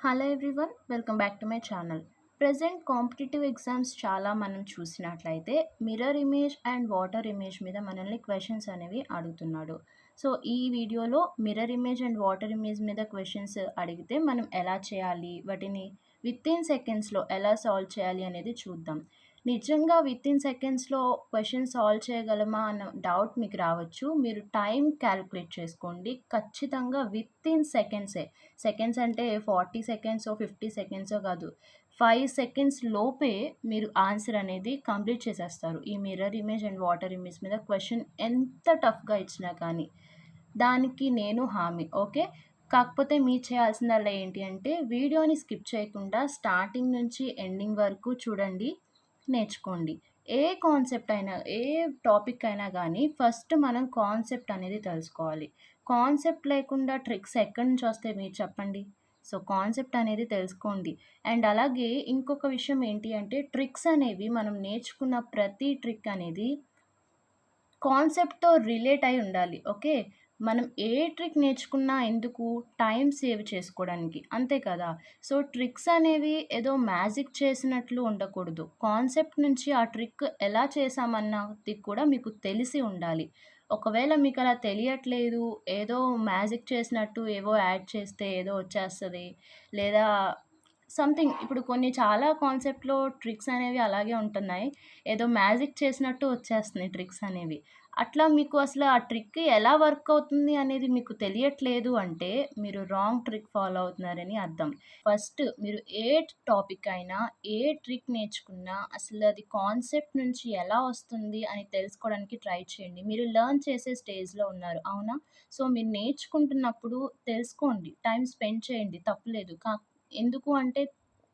Hello everyone, welcome back to my channel. Present competitive exams చాలా మనం చూసినట్లయితే mirror image and water image మీద మనల్ని క్వశ్చన్స్ అనేవి అడుగుతున్నాడు. సో ఈ వీడియోలో mirror image and water image మీద క్వశ్చన్స్ అడిగితే మనం ఎలా చేయాలి, వాటిని వితిన్ సెకండ్స్లో ఎలా సాల్వ్ చేయాలి అనేది చూద్దాం. నిజంగా వితిన్ సెకండ్స్లో క్వశ్చన్ సాల్వ్ చేయగలమా అన్న డౌట్ మీకు రావచ్చు. మీరు టైం క్యాలిక్యులేట్ చేసుకోండి. ఖచ్చితంగా వితిన్ సెకండ్స్ అంటే 40 సెకండ్సో 50 సెకండ్సో కాదు, 5 సెకండ్స్ లోపే మీరు ఆన్సర్ అనేది కంప్లీట్ చేసేస్తారు. ఈ mirror image and water image మీద క్వశ్చన్ ఎంత టఫ్గా ఇచ్చినా కానీ దానికి నేను హామీ. ఓకే, కాకపోతే మీరు చేయాల్సిందల్లా ఏంటి అంటే వీడియోని స్కిప్ చేయకుండా స్టార్టింగ్ నుంచి ఎండింగ్ వరకు చూడండి, నేర్చుకోండి. ఏ కాన్సెప్ట్ అయినా, ఏ టాపిక్ అయినా కానీ ఫస్ట్ మనం కాన్సెప్ట్ అనేది తెలుసుకోవాలి. కాన్సెప్ట్ లేకుండా ట్రిక్స్ ఎక్కడి నుంచి వస్తాయి మీరు చెప్పండి. సో కాన్సెప్ట్ అనేది తెలుసుకోండి. అండ్ అలాగే ఇంకొక విషయం ఏంటి అంటే ట్రిక్స్ అనేవి మనం నేర్చుకున్న ప్రతి ట్రిక్ అనేది కాన్సెప్ట్తో రిలేట్ అయి ఉండాలి. ఓకే, మనం ఏ ట్రిక్ నేర్చుకున్నా ఎందుకు, టైం సేవ్ చేసుకోవడానికి, అంతే కదా. సో ట్రిక్స్ అనేవి ఏదో మ్యాజిక్ చేసినట్లు ఉండకూడదు. కాన్సెప్ట్ నుంచి ఆ ట్రిక్ ఎలా చేసామన్నది కూడా మీకు తెలిసి ఉండాలి. ఒకవేళ మీకు అలా తెలియట్లేదు, ఏదో మ్యాజిక్ చేసినట్టు ఏవో యాడ్ చేస్తే ఏదో వచ్చేస్తుంది, లేదా సంథింగ్, ఇప్పుడు కొన్ని చాలా కాన్సెప్ట్లో ట్రిక్స్ అనేవి అలాగే ఉంటున్నాయి, ఏదో మ్యాజిక్ చేసినట్టు వచ్చేస్తున్నాయి ట్రిక్స్ అనేవి. అట్లా మీకు అసలు ఆ ట్రిక్ ఎలా వర్క్ అవుతుంది అనేది మీకు తెలియట్లేదు అంటే మీరు రాంగ్ ట్రిక్ ఫాలో అవుతున్నారని అర్థం. ఫస్ట్ మీరు ఏ టాపిక్ అయినా, ఏ ట్రిక్ నేర్చుకున్నా అసలు అది కాన్సెప్ట్ నుంచి ఎలా వస్తుంది అని తెలుసుకోవడానికి ట్రై చేయండి. మీరు లెర్న్ చేసే స్టేజ్లో ఉన్నారు, అవునా? సో మీరు నేర్చుకుంటున్నప్పుడు తెలుసుకోండి, టైం స్పెండ్ చేయండి, తప్పులేదు. ఎందుకు అంటే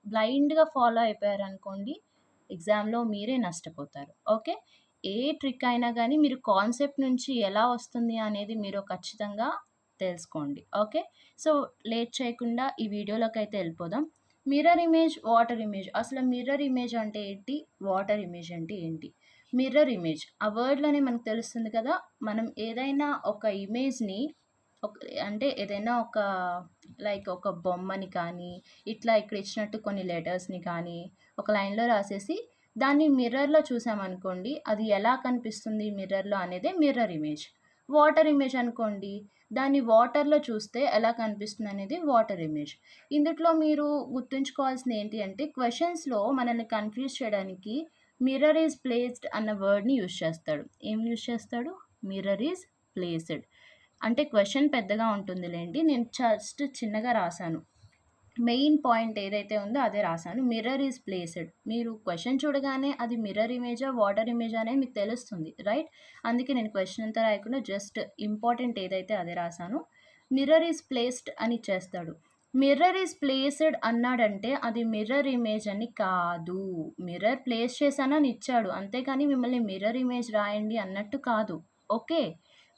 బ్లైండ్గా ఫాలో అయిపోయారనుకోండి, ఎగ్జామ్లో మీరే నష్టపోతారు. ఓకే, ఏ ట్రిక్ అయినా కానీ మీరు కాన్సెప్ట్ నుంచి ఎలా వస్తుంది అనేది మీరు ఖచ్చితంగా తెలుసుకోండి. ఓకే, సో లేట్ చేయకుండా ఈ వీడియోలోకి అయితే వెళ్ళిపోదాం. Mirror image, water image. అసలు మిర్రర్ ఇమేజ్ అంటే ఏంటి, వాటర్ ఇమేజ్ అంటే ఏంటి? మిర్రర్ ఇమేజ్ ఆ వర్డ్లోనే మనకు తెలుస్తుంది కదా. మనం ఏదైనా ఒక ఇమేజ్ని అంటే ఏదైనా ఒక లైక్ ఒక బొమ్మని కానీ, ఇట్లా ఇక్కడ ఇచ్చినట్టు కొన్ని లెటర్స్ని కానీ ఒక లైన్లో రాసేసి దాన్ని మిర్రర్లో చూసామనుకోండి, అది ఎలా కనిపిస్తుంది మిర్రర్లో అనేదే మిర్రర్ ఇమేజ్. వాటర్ ఇమేజ్ అనుకోండి, దాన్ని వాటర్లో చూస్తే ఎలా కనిపిస్తుంది అనేది వాటర్ ఇమేజ్. ఇందులో మీరు గుర్తుంచుకోవాల్సింది ఏంటి అంటే క్వశ్చన్స్లో మనల్ని కన్ఫ్యూజ్ చేయడానికి మిర్రర్ ఈజ్ ప్లేస్డ్ అన్న వర్డ్ని యూజ్ చేస్తాడు. ఏం యూజ్ చేస్తాడు? Mirror is placed. అంటే క్వశ్చన్ పెద్దగా ఉంటుందిలేండి, నేను జస్ట్ చిన్నగా రాశాను. మెయిన్ పాయింట్ ఏదైతే ఉందో అదే రాశాను. Mirror is placed. మీరు క్వశ్చన్ చూడగానే అది మిర్రర్ ఇమేజా వాటర్ ఇమేజా అనేది మీకు తెలుస్తుంది, రైట్? అందుకే నేను క్వశ్చన్ అంతా రాయకుండా జస్ట్ ఇంపార్టెంట్ ఏదైతే అదే రాశాను. మిర్రర్ ఈజ్ ప్లేస్డ్ అని ఇచ్చేస్తాడు. మిర్రర్ ఈజ్ ప్లేస్డ్ అన్నాడంటే అది మిర్రర్ ఇమేజ్ అని కాదు. మిర్రర్ ప్లేస్ చేశానని ఇచ్చాడు, అంతేకాని మిమ్మల్ని మిర్రర్ ఇమేజ్ రాయండి అన్నట్టు కాదు. ఓకే,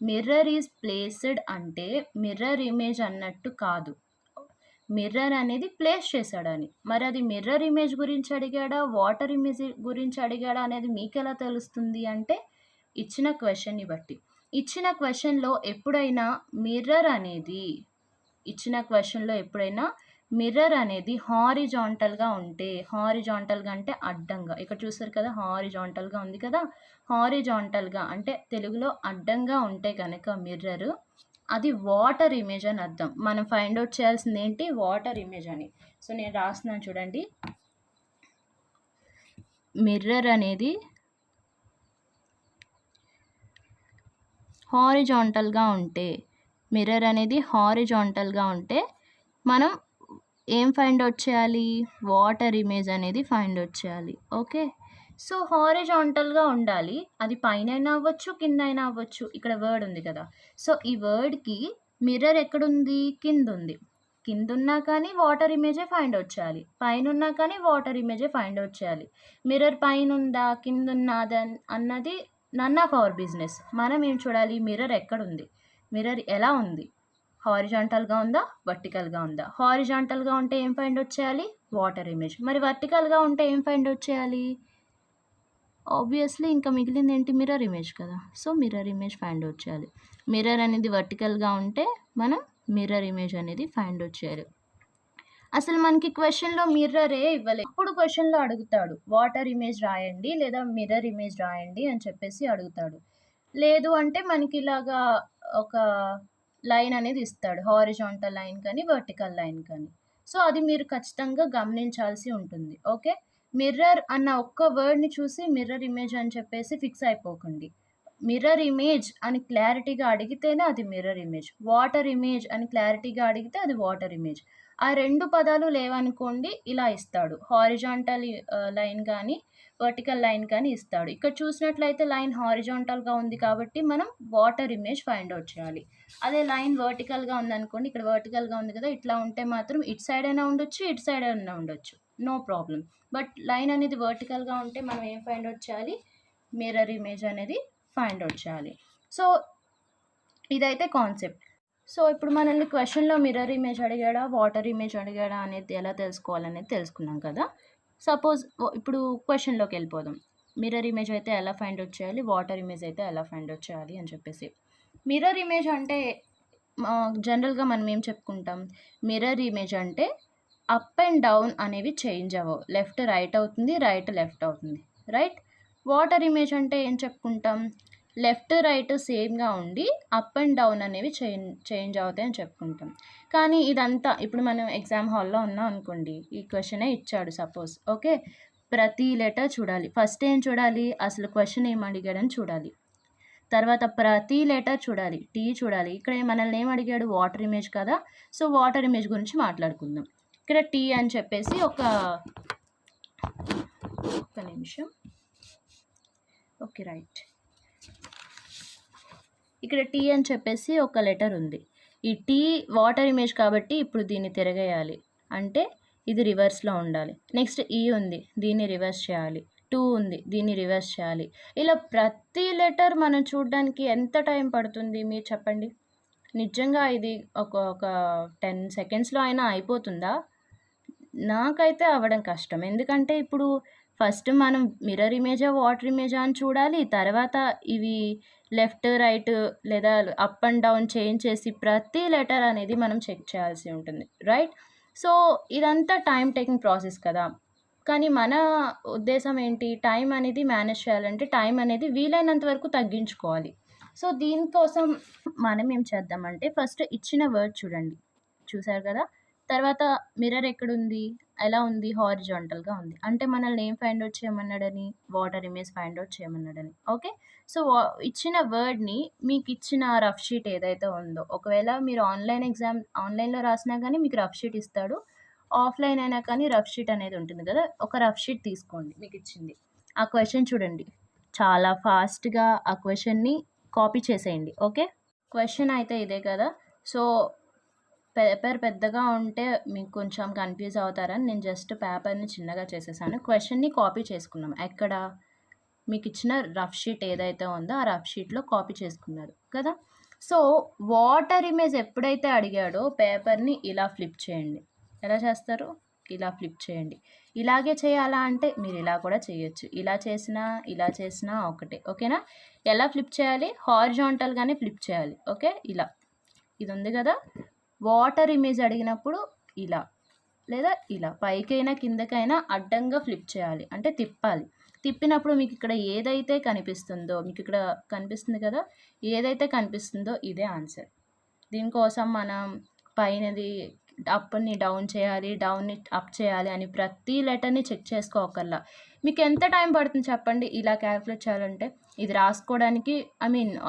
మిర్రర్ ఈజ్ ప్లేస్డ్ అంటే మిర్రర్ ఇమేజ్ అన్నట్టు కాదు. మిర్రర్ అనేది ప్లేస్ చేశాడని. మరి అది మిర్రర్ ఇమేజ్ గురించి అడిగాడా, వాటర్ ఇమేజ్ గురించి అడిగాడా అనేది మీకు ఎలా తెలుస్తుంది అంటే ఇచ్చిన క్వశ్చన్ని బట్టి. ఇచ్చిన క్వశ్చన్లో ఎప్పుడైనా మిర్రర్ అనేది మిర్రర్ అనేది హారిజాంటల్గా ఉంటే, హారిజాంటల్గా అంటే అడ్డంగా, ఇక్కడ చూస్తారు కదా హారిజాంటల్గా ఉంది కదా, హారిజాంటల్గా అంటే తెలుగులో అడ్డంగా ఉంటే కనుక మిర్రర్, అది వాటర్ ఇమేజ్ అని అర్థం. మనం ఫైండ్ అవుట్ చేయాల్సింది ఏంటి, వాటర్ ఇమేజ్ అని. సో నేను రాస్తున్నాను చూడండి. మిర్రర్ అనేది హారిజాంటల్గా ఉంటే మనం ఏం ఫైండ్ అవుట్ చేయాలి, వాటర్ ఇమేజ్ అనేది ఫైండ్ అవుట్ చేయాలి. ఓకే, సో హారిజాంటల్గా ఉండాలి, అది పైన అయినా అవ్వచ్చు, కింద అయినా అవ్వచ్చు. ఇక్కడ వర్డ్ ఉంది కదా, సో ఈ వర్డ్కి మిర్రర్ ఎక్కడుంది, కింద ఉంది. కింద ఉన్నా కానీ వాటర్ ఇమేజే ఫైండ్ అవుట్ చేయాలి, పైన ఉన్నా కానీ వాటర్ ఇమేజే ఫైండ్ అవుట్ చేయాలి. మిర్రర్ పైన ఉందా కింద ఉన్నదా అన్నది నన్ ఆఫ్ అవర్ బిజినెస్. మనం ఏం చూడాలి, మిర్రర్ ఎక్కడుంది, మిర్రర్ ఎలా ఉంది, హారిజాంటల్గా ఉందా, వర్టికల్గా ఉందా. హారిజాంటల్గా ఉంటే ఏం ఫైండ్ అవుట్ చేయాలి, వాటర్ ఇమేజ్. మరి వర్టికల్గా ఉంటే ఏం ఫైండ్ అవుట్ చేయాలి, ఆబ్వియస్లీ ఇంకా మిగిలింది ఏంటి, మిర్రర్ ఇమేజ్ కదా. So mirror image find out చేయాలి. మిర్రర్ అనేది వర్టికల్గా ఉంటే మనం మిర్రర్ ఇమేజ్ అనేది ఫైండ్ అవుట్ చేయాలి. అసలు మనకి క్వెషన్‌లో మిర్రరే ఇవ్వలేదు. అప్పుడు క్వెషన్‌లో అడుగుతాడు. వాటర్ ఇమేజ్ రాయండి లేదా మిర్రర్ ఇమేజ్ రాయండి అని చెప్పేసి అడుగుతాడు. లేదు అంటే మనకిలాగా ఒక లైన్ అనేది ఇస్తాడు. హారిజాంటల్ లైన్ కానీ, వర్టికల్ లైన్ కానీ. సో, అది మీరు ఖచ్చితంగా గమనించాల్సి ఉంటుంది. ఓకే. మిర్రర్ అన్న ఒక్క వర్డ్‌ని చూసి మిర్రర్ ఇమేజ్ అని చెప్పేసి ఫిక్స్ అయిపోకండి. మిర్రర్ ఇమేజ్ అని క్లారిటీగా అడిగితేనే అది మిర్రర్ ఇమేజ్. వాటర్ ఇమేజ్ అని క్లారిటీగా అడిగితే అది వాటర్ ఇమేజ్. ఆ 2 పదాలు లేవనుకోండి ఇలా ఇస్తాడు. హారిజాంటల్ లైన్ గానీ, వర్టికల్ లైన్ కానీ ఇస్తాడు. ఇక్కడ చూసినట్లయితే లైన్ హారిజాంటల్‌గా ఉంది కాబట్టి మనం వాటర్ ఇమేజ్ ఫైండ్ ఔట్ చేయాలి. అదే లైన్ వర్టికల్‌గా ఉందనుకోండి, ఇక్కడ వర్టికల్‌గా ఉంది కదా! ఇట్లా ఉంటే మాత్రం ఇటు సైడ్ అయినా ఉండొచ్చు, ఇటు సైడ్ అయినా ఉండొచ్చు. No problem. బట్ లైన్ అనేది వర్టికల్‌గా ఉంటే మనం ఏం ఫైండ్ ఔట్ చేయాలి? మిర్రర్ ఇమేజ్ అనేది ఫైండ్ ఔట్ చేయాలి. సో, ఇదైతే కాన్సెప్ట్. సో, ఇప్పుడు మనల్ని క్వెషన్‌లో మిర్రర్ ఇమేజ్ అడిగాడా? వాటర్ ఇమేజ్ అడిగాడా? అనేది ఎలా తెలుసుకోవాలనేది తెలుసుకున్నాం కదా! సపోజ్ ఇప్పుడు క్వెషన్‌లోకెళ్ళిపోదాం. మిర్రర్ ఇమేజ్ అయితే ఎలా ఫైండ్ ఔట్ చేయాలి? వాటర్ ఇమేజ్ అయితే ఎలా ఫైండ్ ఔట్ చేయాలి అని చెప్పేసి. మిర్రర్ ఇమేజ్ అంటే జనరల్‌గా మనం ఏం చెప్పుకుంటాం? మిర్రర్ ఇమేజ్ అంటే అప్ అండ్ డౌన్ అనేవి చేంజ్ అవ్వవు. లెఫ్ట్ రైట్ అవుతుంది. రైట్ లెఫ్ట్ అవుతుంది. రైట్? వాటర్ ఇమేజ్ అంటే ఏం చెప్పుకుంటాం? లెఫ్ట్ రైట్ సేమ్‌గా ఉండి అప్ అండ్ డౌన్ అనేవి చేంజ్ అవుతాయని చెప్పుకుంటాం. కానీ ఇదంతా ఇప్పుడు మనం ఎగ్జామ్ హాల్‌లో ఉన్నాం అనుకోండి. ఈ క్వెషనే ఇచ్చాడు సపోజ్. ఓకే. ప్రతి లెటర్ చూడాలి. ఫస్ట్ ఏం చూడాలి? అసలు క్వెషన్ ఏం అడిగాడని చూడాలి. తర్వాత ప్రతి లెటర్ చూడాలి. టీ చూడాలి. ఇక్కడ మనల్ని ఏం అడిగాడు? వాటర్ ఇమేజ్ కదా! సో, వాటర్ ఇమేజ్ గురించి మాట్లాడుకుందాం. ఇక్కడ టీ అని చెప్పేసి ఒక్క నిమిషం. ఓకే. రైట్. ఇక్కడ టీ అని చెప్పేసి ఒక లెటర్ ఉంది. ఈ టీ వాటర్ ఇమేజ్ కాబట్టి ఇప్పుడు దీన్ని తిరగేయాలి. అంటే ఇది రివర్స్‌లో ఉండాలి. నెక్స్ట్ ఈ ఉంది. దీన్ని రివర్స్ చేయాలి. 2 ఉంది. దీన్ని రివర్స్ చేయాలి. ఇలా ప్రతి లెటర్ మనం చూడడానికి ఎంత టైం పడుతుంది మీరు చెప్పండి? నిజంగా ఇది ఒక 10 సెకండ్స్‌లో అయినా అయిపోతుందా? నాకైతే అవ్వడం కష్టం. ఎందుకంటే ఇప్పుడు ఫస్ట్ మనం మిర్రర్ ఇమేజా, వాటర్ ఇమేజా అని చూడాలి. తర్వాత ఇవి లెఫ్ట్, రైట్ లేదా అప్ అండ్ డౌన్ చేంజ్ చేసి ప్రతి లెటర్ అనేది మనం చెక్ చేయాల్సి ఉంటుంది. రైట్? సో, ఇదంతా టైమ్ టేకింగ్ ప్రాసెస్ కదా! కానీ మన ఉద్దేశం ఏంటి? టైం అనేది మేనేజ్ చేయాలంటే టైం అనేది వీలైనంత వరకు తగ్గించుకోవాలి. సో, దీనికోసం మనం ఏం చేద్దామంటే ఫస్ట్ ఇచ్చిన వర్డ్ చూడండి. చూసారు కదా! తర్వాత మిర్రర్ ఎక్కడుంది? ఎలా ఉంది? హారిజాంటల్‌గా ఉంది. అంటే మనల్ని ఏం ఫైండ్ ఔట్ చేయమన్నాడని? వాటర్ ఇమేజ్ ఫైండ్ ఔట్ చేయమన్నాడని. ఓకే. సో, ఇచ్చిన వర్డ్‌ని మీకిచ్చిన రఫ్ షీట్ ఏదైతే ఉందో, ఒకవేళ మీరు ఆన్‌లైన్‌లో రాసినా గానీ మీకు రఫ్ షీట్ ఇస్తాడు. ఆఫ్‌లైన్ అయినా కానీ రఫ్ షీట్ అనేది ఉంటుంది కదా! ఒక రఫ్ షీట్ తీసుకోండి మీకిచ్చింది. ఆ క్వెషన్ చూడండి. చాలా ఫాస్ట్‌గా ఆ క్వెషన్‌ని కాపీ చేసేయండి. ఓకే. క్వెషన్ అయితే ఇదే కదా! సో, పేపర్ పెద్దగా ఉంటే మీకు కొంచెం కన్‌ఫ్యూజ్ అవుతారని నేను జస్ట్ పేపర్‌ని చిన్నగా చేసేసాను. క్వెషన్‌ని కాపీ చేసుకున్నాం. ఎక్కడ? మీకిచ్చిన రఫ్ షీట్ ఏదైతే ఉందో ఆ రఫ్ షీట్‌లో కాపీ చేసుకున్నారు కదా! సో, వాటర్ ఇమేజ్ ఎప్పుడైతే అడిగాడో పేపర్‌ని ఇలా ఫ్లిప్ చేయండి. ఎలా చేస్తారు? ఇలా ఫ్లిప్ చేయండి. ఇలాగే చేయాలా అంటే మీరు ఇలా కూడా చేయొచ్చు. ఇలా చేసినా ఒకటే. ఓకేనా? ఎలా ఫ్లిప్ చేయాలి? హారిజాంటల్‌గానే ఫ్లిప్ చేయాలి. ఓకే. ఇలా. ఇది ఉంది కదా! వాటర్ ఇమేజ్ అడిగినప్పుడు ఇలా లేదా ఇలా పైకైనా కిందకైనా అడ్డంగా ఫ్లిప్ చేయాలి. అంటే తిప్పాలి. తిప్పినప్పుడు మీకు ఇక్కడ ఏదైతే కనిపిస్తుందో మీకు ఇక్కడ కనిపిస్తుంది కదా! ఏదైతే కనిపిస్తుందో ఇదే ఆన్సర్. దీనికోసం మనం పైనది అప్‌ని డౌన్ చేయాలి, డౌన్‌ని అప్ చేయాలి అని ప్రతి లెటర్‌ని చెక్ చేసుకోకర్లా. మీకు ఎంత టైం పడుతుంది చెప్పండి ఇలా క్యాలిక్యులేట్ చేయాలంటే? ఇది రాసుకోవడానికి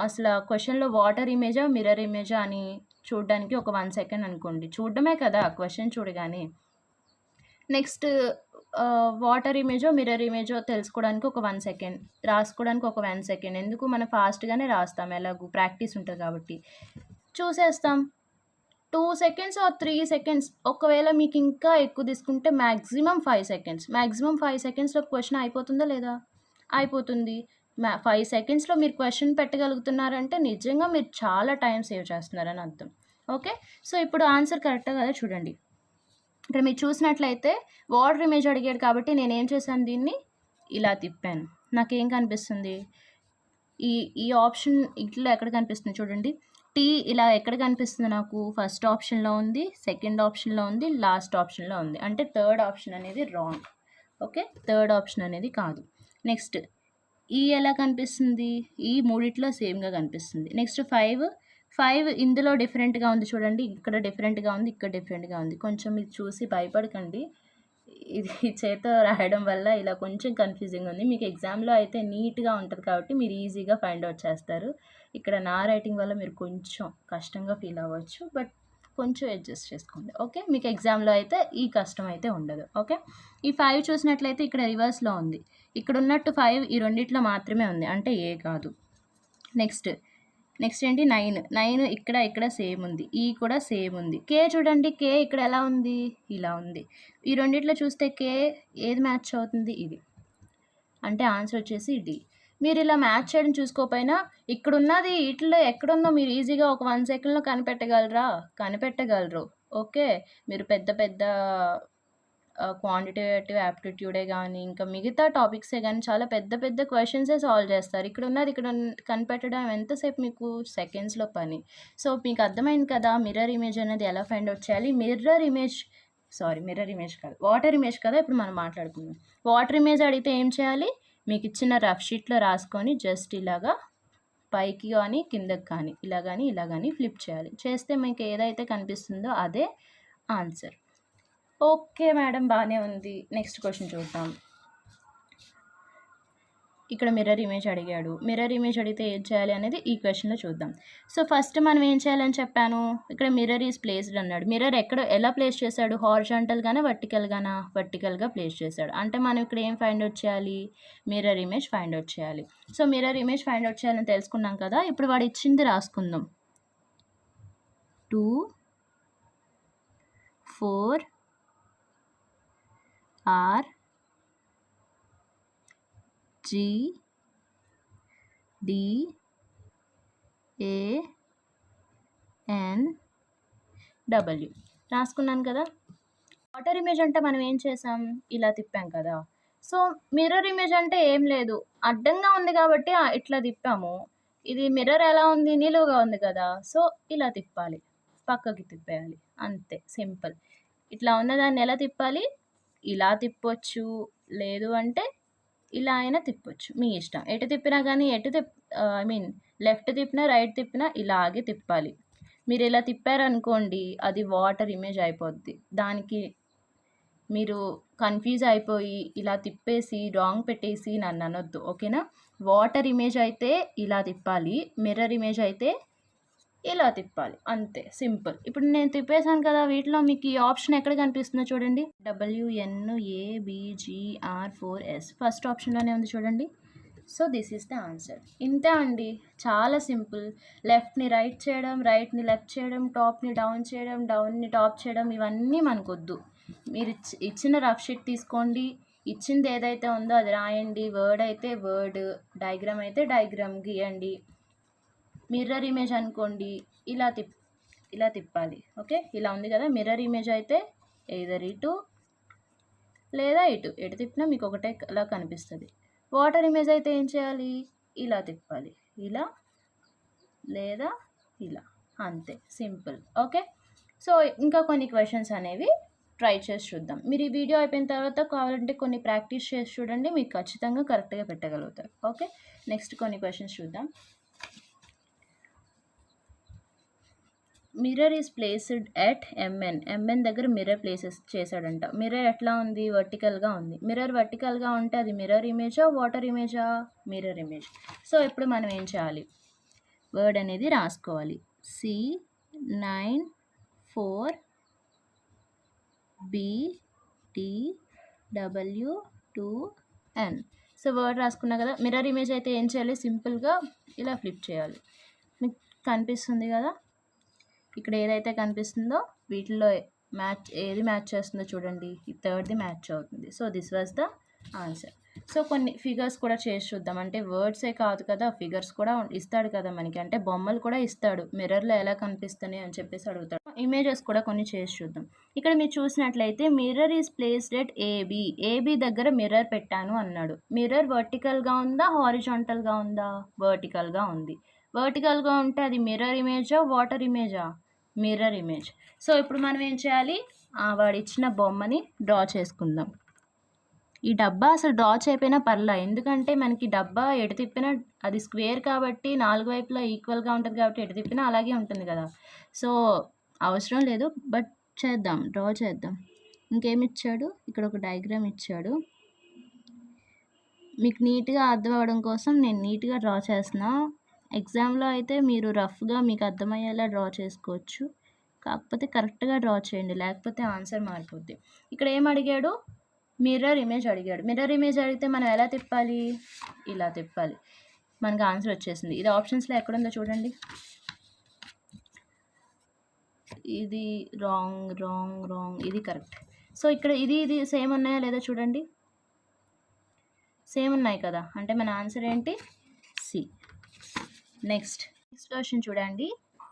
అసలు క్వెషన్‌లో వాటర్ ఇమేజా, మిర్రర్ ఇమేజా అని చూడడానికి ఒక 1 సెకండ్ అనుకోండి. చూడడమే కదా క్వెషన్ చూడగానే. నెక్స్ట్ వాటర్ ఇమేజో, మిర్రర్ ఇమేజో తెలుసుకోవడానికి ఒక 1 సెకండ్. రాసుకోవడానికి ఒక 1 సెకండ్. ఎందుకు మనం ఫాస్ట్‌గానే రాస్తాం ఎలాగూ ప్రాక్టీస్ ఉంటది కాబట్టి. చూసేస్తాం. 2 సెకండ్స్ ఆర్ 3 సెకండ్స్. ఒకవేళ మీకు ఇంకా ఎక్కువ తీసుకుంటే మాక్సిమం 5 సెకండ్స్. మాక్సిమం 5 సెకండ్స్‌లో క్వెషన్ అయిపోతుందా లేదా? అయిపోతుంది. 5 సెకండ్స్‌లో మీరు క్వెషన్ పెట్టగలుగుతున్నారంటే నిజంగా మీరు చాలా టైం సేవ్ చేస్తున్నారని అర్థం. ఓకే. సో, ఇప్పుడు ఆన్సర్ కరెక్టే కదా చూడండి. ఇక్కడ మీరు చూసినట్లయితే వాటర్ ఇమేజ్ అడిగాడు కాబట్టి నేనేం చేశాను దీన్ని ఇలా తిప్పాను. నాకేం కనిపిస్తుంది? ఈ ఆప్షన్ ఇట్లా ఎక్కడ కనిపిస్తుంది చూడండి. టీ ఇలా ఎక్కడ కనిపిస్తుంది నాకు? ఫస్ట్ ఆప్షన్‌లో ఉంది, సెకండ్ ఆప్షన్‌లో ఉంది, లాస్ట్ ఆప్షన్‌లో ఉంది. అంటే థర్డ్ ఆప్షన్ అనేది రాంగ్. ఓకే. థర్డ్ ఆప్షన్ అనేది కాదు. నెక్స్ట్ ఈ ఎలా కనిపిస్తుంది? ఈ మూడిట్లో సేమ్‌గా కనిపిస్తుంది. నెక్స్ట్ 5 ఇందులో డిఫరెంట్‌గా ఉంది చూడండి. ఇక్కడ డిఫరెంట్‌గా ఉంది, ఇక్కడ డిఫరెంట్‌గా ఉంది. కొంచెం ఇది చూసి భయపడకండి. ఇది చేత్తో రాయడం వల్ల ఇలా కొంచెం కన్‌ఫ్యూజింగ్ ఉంది. మీకు ఎగ్జామ్‌లో అయితే నీట్‌గా ఉంటది కాబట్టి మీరు ఈజీగా ఫైండ్ ఔట్ చేస్తారు. ఇక్కడ నా రైటింగ్ వల్ల మీరు కొంచెం కష్టంగా ఫీల్ అవ్వచ్చు. బట్ కొంచెం అడ్జస్ట్ చేసుకోండి. ఓకే. మీకు ఎగ్జామ్‌లో అయితే ఈ కష్టం అయితే ఉండదు. ఓకే. ఈ 5 చూసినట్లయితే ఇక్కడ రివర్స్‌లో ఉంది. ఇక్కడ ఉన్నట్టు 5 ఈ రెండిట్లో మాత్రమే ఉంది. అంటే ఏ కాదు. నెక్స్ట్ ఏంటి 9 ఇక్కడ సేమ్ ఉంది. ఈ కూడా సేమ్ ఉంది. కే చూడండి. కే ఇక్కడ ఎలా ఉంది? ఇలా ఉంది. ఈ రెండిట్లో చూస్తే కే ఏది మ్యాచ్ అవుతుంది? ఇది. అంటే ఆన్సర్ వచ్చేసి డి. మీరు ఇలా మ్యాచ్ చేయడం చూసుకోకపోయినా ఇక్కడున్నది వీటిలో ఎక్కడుందో మీరు ఈజీగా ఒక 1 సెకండ్‌లో కనిపెట్టగలరా? కనిపెట్టగలరు. ఓకే. మీరు పెద్ద క్వాంటిటేటివ్ యాప్టిట్యూడే గానీ, ఇంకా మిగతా టాపిక్సే గానీ చాలా పెద్ద క్వెషన్సే సాల్వ్ చేస్తారు. ఇక్కడ కనిపెట్టడం ఎంతసేపు మీకు? సెకండ్స్‌లో పని. సో, మీకు అర్థమైంది కదా మిర్రర్ ఇమేజ్ అనేది ఎలా ఫైండ్ ఔట్ చేయాలి. మిర్రర్ ఇమేజ్ కాదు. వాటర్ ఇమేజ్ కదా ఇప్పుడు మనం మాట్లాడుకుందాం. వాటర్ ఇమేజ్ అడిగితే ఏం చేయాలి? మీకు ఇచ్చిన రఫ్ షీట్‌లో రాసుకొని జస్ట్ ఇలాగా పైకి కానీ, కిందకి కానీ, ఇలా గానీ ఫ్లిప్ చేయాలి. చేస్తే మీకు ఏదైతే కనిపిస్తుందో అదే ఆన్సర్. ఓకే మేడం, బాగానే ఉంది. నెక్స్ట్ క్వశ్చన్ చూద్దాం. ఇక్కడ మిర్రర్ ఇమేజ్ అడిగాడు. మిర్రర్ ఇమేజ్ అడిగితే ఏం చేయాలి అనేది ఈ క్వశ్చన్‌లో చూద్దాం. సో, ఫస్ట్ మనం ఏం చేయాలని చెప్పాను? ఇక్కడ మిర్రర్ ఈజ్ ప్లేస్డ్ అన్నాడు. మిర్రర్ ఎలా ప్లేస్ చేశాడు? హారిజాంటల్‌గానా? వర్టికల్‌గానా? వర్టికల్‌గా ప్లేస్ చేశాడు. అంటే మనం ఇక్కడ ఏం ఫైండ్ ఔట్ చేయాలి? మిర్రర్ ఇమేజ్ ఫైండ్ ఔట్ చేయాలి. So, mirror image find out చేయాలని తెలుసుకున్నాం కదా. ఇప్పుడు వాడు ఇచ్చింది రాసుకుందాం. 2, 4 R G D A N W రాసుకున్నాను కదా. వాటర్ ఇమేజ్ అంటే మనం ఏం చేసాం? ఇలా తిప్పాం కదా. సో, మిర్రర్ ఇమేజ్ అంటే ఏం లేదు. అడ్డంగా ఉంది కాబట్టి ఇట్లా తిప్పాము. ఇది మిర్రర్ ఎలా ఉంది? నిలువుగా ఉంది కదా. సో, ఇలా తిప్పాలి. పక్కకి తిప్పేయాలి. అంతే, సింపుల్. ఇట్లా ఉన్నదాన్ని ఎలా తిప్పాలి? ఇలా తిప్పొచ్చు, లేదు అంటే ఇలా అయినా తిప్పొచ్చు. మీ ఇష్టం. ఎటు తిప్పినా కానీ లెఫ్ట్ తిప్పినా, రైట్ తిప్పినా ఇలాగే తిప్పాలి. మీరు ఇలా తిప్పారనుకోండి అది వాటర్ ఇమేజ్ అయిపోద్ది. దానికి మీరు కన్ఫ్యూజ్ అయిపోయి ఇలా తిప్పేసి రాంగ్ పెట్టేసి నన్ను అనొద్దు. ఓకేనా. వాటర్ ఇమేజ్ అయితే ఇలా తిప్పాలి. మిర్రర్ ఇమేజ్ అయితే ఇలా తిప్పాలి. అంతే, సింపుల్. ఇప్పుడు నేను తిప్పేసాను కదా. వీటిలో మీకు ఈ ఆప్షన్ ఎక్కడ కనిపిస్తుందో చూడండి. WNABGR4S ఫస్ట్ ఆప్షన్లోనే ఉంది చూడండి. So, this is the answer. ఇంతే అండి, చాలా సింపుల్. లెఫ్ట్ని రైట్ చేయడం, రైట్ని లెఫ్ట్ చేయడం, టాప్ని డౌన్ చేయడం, డౌన్ని టాప్ చేయడం ఇవన్నీ మనకొద్దు. మీరు ఇచ్చిన రఫ్ షీట్ తీసుకోండి. ఇచ్చింది ఏదైతే ఉందో అది రాయండి. వర్డ్ అయితే వర్డ్, డయాగ్రామ్ అయితే డయాగ్రామ్ గీయండి. మిర్రర్ ఇమేజ్ అనుకోండి ఇలా తిప్పాలి. ఓకే. ఇలా ఉంది కదా. మిర్రర్ ఇమేజ్ అయితే ఎయిదర్ ఇటు లేదా ఇటు, ఎటు తిప్పినా మీకు ఒకటే అలా కనిపిస్తుంది. వాటర్ ఇమేజ్ అయితే ఏం చేయాలి? ఇలా తిప్పాలి. ఇలా లేదా ఇలా, అంతే, సింపుల్. ఓకే. సో, ఇంకా కొన్ని క్వశ్చన్స్ అనేవి ట్రై చేసి చూద్దాం. మీరు ఈ వీడియో అయిపోయిన తర్వాత కావాలంటే కొన్ని ప్రాక్టీస్ చేసి చూడండి. మీకు ఖచ్చితంగా కరెక్ట్గా పెట్టగలుగుతారు. ఓకే. నెక్స్ట్ కొన్ని క్వశ్చన్స్ చూద్దాం. Mirror is placed at MN దగ్గర మిర్రర్ ప్లేసెస్ చేశాడంట. మిర్రర్ ఎట్లా ఉంది? వర్టికల్గా ఉంది. మిర్రర్ వర్టికల్గా ఉంటే అది మిర్రర్ ఇమేజా, వాటర్ ఇమేజా? Mirror image. సో, ఇప్పుడు మనం ఏం చేయాలి? వర్డ్ అనేది రాసుకోవాలి. C940BTW2N. సో, వర్డ్ రాసుకున్నా కదా. మిర్రర్ ఇమేజ్ అయితే ఏం చేయాలి? సింపుల్గా ఇలా ఫ్లిప్ చేయాలి. మీకు కనిపిస్తుంది కదా. ఇక్కడ ఏదైతే కనిపిస్తుందో వీటిల్లో ఏది మ్యాచ్ చేస్తుందో చూడండి. ఈ థర్డ్ది మ్యాచ్ అవుతుంది. So, this was the answer. So, కొన్ని ఫిగర్స్ కూడా చేసి చూద్దాం. అంటే వర్డ్సే కాదు కదా, ఫిగర్స్ కూడా ఇస్తాడు కదా మనకి. అంటే బొమ్మలు కూడా ఇస్తాడు. మిర్రర్లో ఎలా కనిపిస్తున్నాయి అని చెప్పేసి అడుగుతాడు. ఇమేజెస్ కూడా కొన్ని చేసి చూద్దాం. ఇక్కడ మీరు చూసినట్లయితే mirror is placed at AB దగ్గర మిర్రర్ పెట్టాను అన్నాడు. మిర్రర్ వర్టికల్గా ఉందా, హారిజాంటల్గా ఉందా? వర్టికల్గా ఉంది. వర్టికల్గా ఉంటే అది మిర్రర్ ఇమేజా, వాటర్ ఇమేజా? Mirror image. సో ఇప్పుడు మనం ఏం చేయాలి, వాడు ఇచ్చిన బొమ్మని డ్రా చేసుకుందాం. ఈ డబ్బా అసలు డ్రా చేయకపోయినా పర్లా, ఎందుకంటే మనకి డబ్బా ఎటు తిప్పినా అది స్క్వేర్ కాబట్టి 4 వైపులా ఈక్వల్గా ఉంటుంది కాబట్టి ఎటు తిప్పినా అలాగే ఉంటుంది కదా. సో అవసరం లేదు, బట్ చేద్దాం, డ్రా చేద్దాం. ఇంకేమి ఇచ్చాడు, ఇక్కడ ఒక డయాగ్రామ్ ఇచ్చాడు. మీకు నీట్గా అర్థం అవ్వడం కోసం నేను నీట్గా డ్రా చేస్తున్నా. ఎగ్జామ్లో అయితే మీరు రఫ్గా మీకు అర్థమయ్యేలా డ్రా చేసుకోవచ్చు, కాకపోతే కరెక్ట్గా డ్రా చేయండి, లేకపోతే ఆన్సర్ మారిపోద్ది. ఇక్కడ ఏం అడిగాడు, మిర్రర్ ఇమేజ్ అడిగాడు. మిర్రర్ ఇమేజ్ అడిగితే మనం ఎలా తిప్పాలి, ఇలా తిప్పాలి, మనకు ఆన్సర్ వచ్చేసింది. ఇది ఆప్షన్స్లో ఎక్కడుందో చూడండి. ఇది రాంగ్ రాంగ్ రాంగ్, ఇది కరెక్ట్. సో ఇక్కడ ఇది సేమ్ ఉన్నాయా లేదా చూడండి, సేమ్ ఉన్నాయి కదా, అంటే మన ఆన్సర్ ఏంటి, సి. నెక్స్ట్ క్వశ్చన్ చూడండి.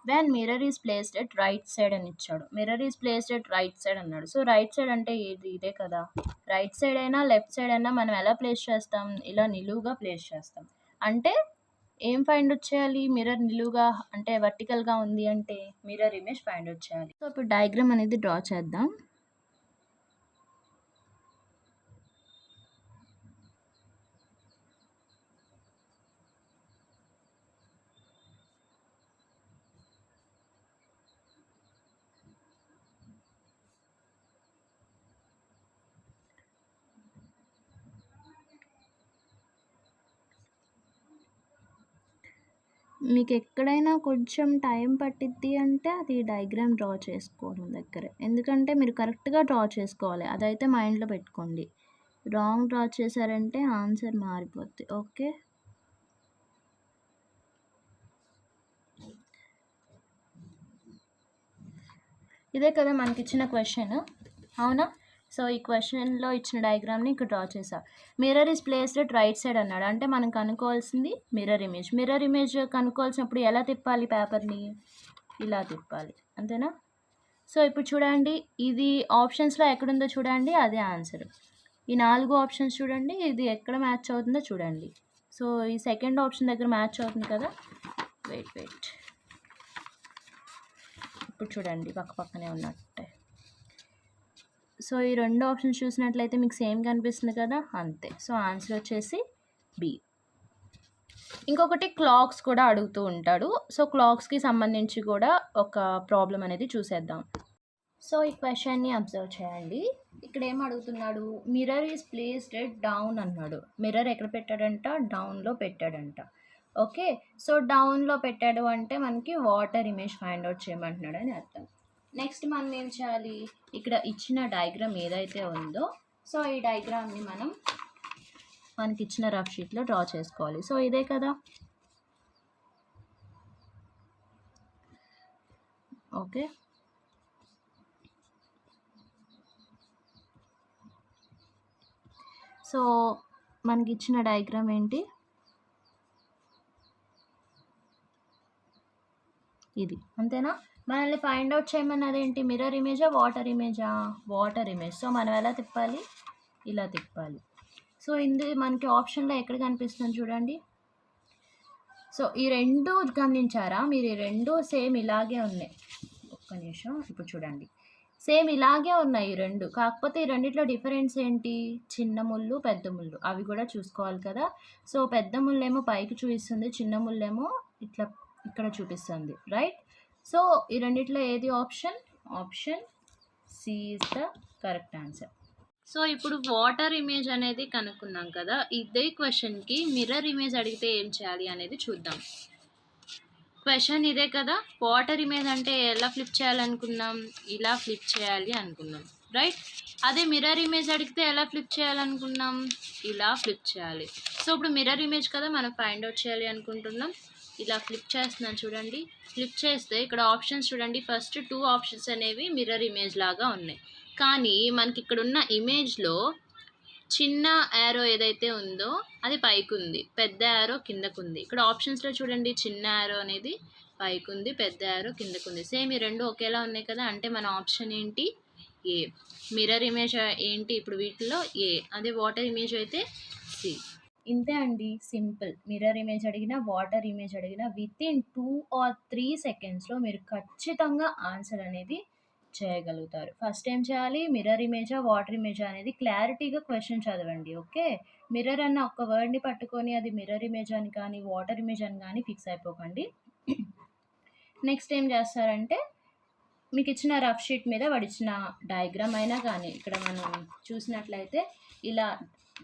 When mirror is placed at right side అని ఇచ్చాడు. Mirror is placed at right side అన్నాడు. సో రైట్ సైడ్ అంటే ఇదే కదా. రైట్ సైడ్ అయినా లెఫ్ట్ సైడ్ అయినా మనం ఎలా ప్లేస్ చేస్తాం, ఇలా నిలువుగా ప్లేస్ చేస్తాం. అంటే ఏం ఫైండ్ అవుట్ చేయాలి, మిర్రర్ నిలువుగా అంటే వర్టికల్గా ఉంది అంటే మిర్రర్ ఇమేజ్ ఫైండ్ అవుట్ చేయాలి. సో ఇప్పుడు డయాగ్రామ్ అనేది డ్రా చేద్దాం. మీకు ఎక్కడైనా కొంచెం టైం పట్టిద్ది అంటే అది డయాగ్రామ్ డ్రా చేసుకోవడం దగ్గరే, ఎందుకంటే మీరు కరెక్ట్గా డ్రా చేసుకోవాలి, అదైతే మైండ్లో పెట్టుకోండి. రాంగ్ డ్రా చేశారంటే ఆన్సర్ మారిపోద్ది. ఓకే, ఇదే కదా మనకి ఇచ్చిన క్వశ్చన్, అవునా? సో ఈ క్వశ్చన్లో ఇచ్చిన డయాగ్రామ్ని ఇక్కడ డ్రా చేసా. Mirror is placed at right side అన్నాడు, అంటే మనం కనుక్కోవాల్సింది మిర్రర్ ఇమేజ్. మిర్రర్ ఇమేజ్ కనుక్కోవాల్సినప్పుడు ఎలా తిప్పాలి, పేపర్ని ఇలా తిప్పాలి, అంతేనా? సో ఇప్పుడు చూడండి, ఇది ఆప్షన్స్లో ఎక్కడుందో చూడండి, అదే ఆన్సర్. ఈ 4 ఆప్షన్స్ చూడండి, ఇది ఎక్కడ మ్యాచ్ అవుతుందో చూడండి. సో ఈ సెకండ్ ఆప్షన్ దగ్గర మ్యాచ్ అవుతుంది కదా, వెయిట్. ఇప్పుడు చూడండి పక్క పక్కనే ఉన్నట్టే. సో ఈ 2 ఆప్షన్స్ చూసినట్లయితే మీకు సేమ్ కనిపిస్తుంది కదా, అంతే. సో ఆన్సర్ వచ్చేసి బి. ఇంకొకటి క్లాక్స్ కూడా అడుగుతూ ఉంటాడు. సో క్లాక్స్కి సంబంధించి కూడా ఒక ప్రాబ్లం అనేది చూసేద్దాం. సో ఈ క్వశ్చన్ని అబ్జర్వ్ చేయండి. ఇక్కడ ఏం అడుగుతున్నాడు, mirror is placed at down అన్నాడు. మిర్రర్ ఎక్కడ పెట్టాడంట, డౌన్లో పెట్టాడంట. ఓకే, సో డౌన్లో పెట్టాడు అంటే మనకి వాటర్ ఇమేజ్ ఫైండ్ అవుట్ చేయమంటున్నాడు అని అర్థం. నెక్స్ట్ మనం ఏం చేయాలి, ఇక్కడ ఇచ్చిన డయాగ్రామ్ ఏదైతే ఉందో, సో ఈ డయాగ్రామ్ని మనకి ఇచ్చిన రఫ్ షీట్లో డ్రా చేసుకోవాలి. సో ఇదే కదా, ఓకే. సో మనకి ఇచ్చిన డయాగ్రామ్ ఏంటి, ఇది, అంతేనా? మనల్ని ఫైండ్ అవుట్ చేయమన్నది ఏంటి, మిర్రర్ ఇమేజా, వాటర్ ఇమేజా? Water image. సో మనం ఎలా తిప్పాలి, ఇలా తిప్పాలి. సో మనకి ఆప్షన్లో ఎక్కడ కనిపిస్తుంది చూడండి. సో ఈ 2 గమనించారా మీరు, ఈ 2 సేమ్ ఇలాగే ఉన్నాయి. ఒక్క నిమిషం, ఇప్పుడు చూడండి, సేమ్ ఇలాగే ఉన్నాయి ఈ 2, కాకపోతే ఈ రెండిట్లో డిఫరెన్స్ ఏంటి, చిన్న ముళ్ళు పెద్ద ముళ్ళు, అవి కూడా చూసుకోవాలి కదా. సో పెద్ద ముళ్ళేమో పైకి చూపిస్తుంది, చిన్న ముళ్ళేమో ఇట్లా ఇక్కడ చూపిస్తుంది, రైట్? సో ఈ రెండిట్లో ఏది option C is the correct answer. So ఇప్పుడు వాటర్ ఇమేజ్ అనేది కనుక్కున్నాం కదా, ఇదే క్వశ్చన్కి మిర్రర్ ఇమేజ్ అడిగితే ఏం చేయాలి అనేది చూద్దాం. క్వశ్చన్ ఇదే కదా, వాటర్ ఇమేజ్ అంటే ఎలా ఫ్లిప్ చేయాలనుకున్నాం, ఇలా ఫ్లిప్ చేయాలి అనుకున్నాం, రైట్? అదే మిర్రర్ ఇమేజ్ అడిగితే ఎలా ఫ్లిప్ చేయాలనుకున్నాం, ఇలా ఫ్లిప్ చేయాలి. సో ఇప్పుడు మిర్రర్ ఇమేజ్ కదా మనం ఫైండ్ అవుట్ చేయాలి అనుకుంటున్నాం, ఇలా ఫ్లిప్ చేస్తున్నాను చూడండి. ఫ్లిప్ చేస్తే ఇక్కడ ఆప్షన్స్ చూడండి, ఫస్ట్ 2 ఆప్షన్స్ అనేవి మిర్రర్ ఇమేజ్ లాగా ఉన్నాయి, కానీ మనకి ఇక్కడ ఉన్న ఇమేజ్లో చిన్న యారో ఏదైతే ఉందో అది పైకి ఉంది, పెద్ద యారో కిందకు ఉంది. ఇక్కడ ఆప్షన్స్లో చూడండి, చిన్న యారో అనేది పైకి ఉంది, పెద్ద యారో కిందకు ఉంది. సేమ్ ఈ 2 ఒకేలా ఉన్నాయి కదా, అంటే మన ఆప్షన్ ఏంటి, ఏ. మిర్రర్ ఇమేజ్ ఏంటి ఇప్పుడు వీటిలో ఏ, అదే వాటర్ ఇమేజ్ అయితే సి. ఇంతే అండి, సింపుల్. మిర్రర్ ఇమేజ్ అడిగినా, వాటర్ ఇమేజ్ అడిగినా వితిన్ 2 ఆర్ 3 సెకండ్స్‌లో మీరు ఖచ్చితంగా ఆన్సర్ అనేది చేయగలుగుతారు. ఫస్ట్ ఏం చేయాలి? మిర్రర్ ఇమేజా, వాటర్ ఇమేజా అనేది క్లారిటీగా క్వెషన్ చదవండి. ఓకే. మిర్రర్ అన్న ఒక్క వర్డ్‌ని పట్టుకొని అది మిర్రర్ ఇమేజ్ అని కానీ, వాటర్ ఇమేజ్ అని కానీ ఫిక్స్ అయిపోకండి. నెక్స్ట్ ఏం చేస్తారంటే, మీకిచ్చిన రఫ్ షీట్ మీద వాడిచ్చిన డయాగ్రామ్ అయినా కానీ, ఇక్కడ మనం చూసినట్లయితే ఇలా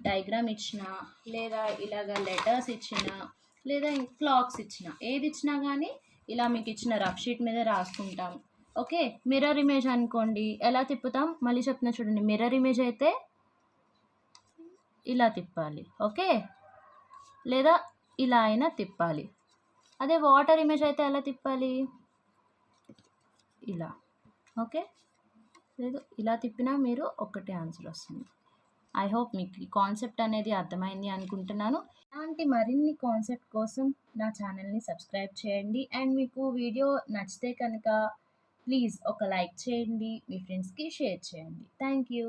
డయాగ్రామ్ ఇచ్చినా, లేదా ఇలాగ లెటర్స్ ఇచ్చినా, లేదా క్లాక్స్ ఇచ్చినా, ఏది ఇచ్చినా కానీ ఇలా మీకిచ్చిన రఫ్ షీట్ మీద రాసుకుంటాం. ఓకే. మిర్రర్ ఇమేజ్ అనుకోండి, ఎలా తిప్పుతాం? మళ్ళీ చెప్తున్నా చూడండి. మిర్రర్ ఇమేజ్ అయితే ఇలా తిప్పాలి. ఓకే. లేదా ఇలా అయినా తిప్పాలి. అదే వాటర్ ఇమేజ్ అయితే ఎలా తిప్పాలి? ఇలా. ఓకే. లేదు ఇలా తిప్పినా మీరు ఒక్కటే ఆన్సర్ వస్తుంది. ఐ హోప్ మీకు ఈ కాన్సెప్ట్ అనేది అర్థమైంది అనుకుంటున్నాను. ఇలాంటి మరిన్ని కాన్సెప్ట్ కోసం నా ఛానల్‌ని సబ్స్క్రైబ్ చేయండి. అండ్ మీకు వీడియో నచ్చితే కనుక ప్లీజ్ ఒక లైక్ చేయండి. మీ ఫ్రెండ్స్‌కి షేర్ చేయండి. Thank you.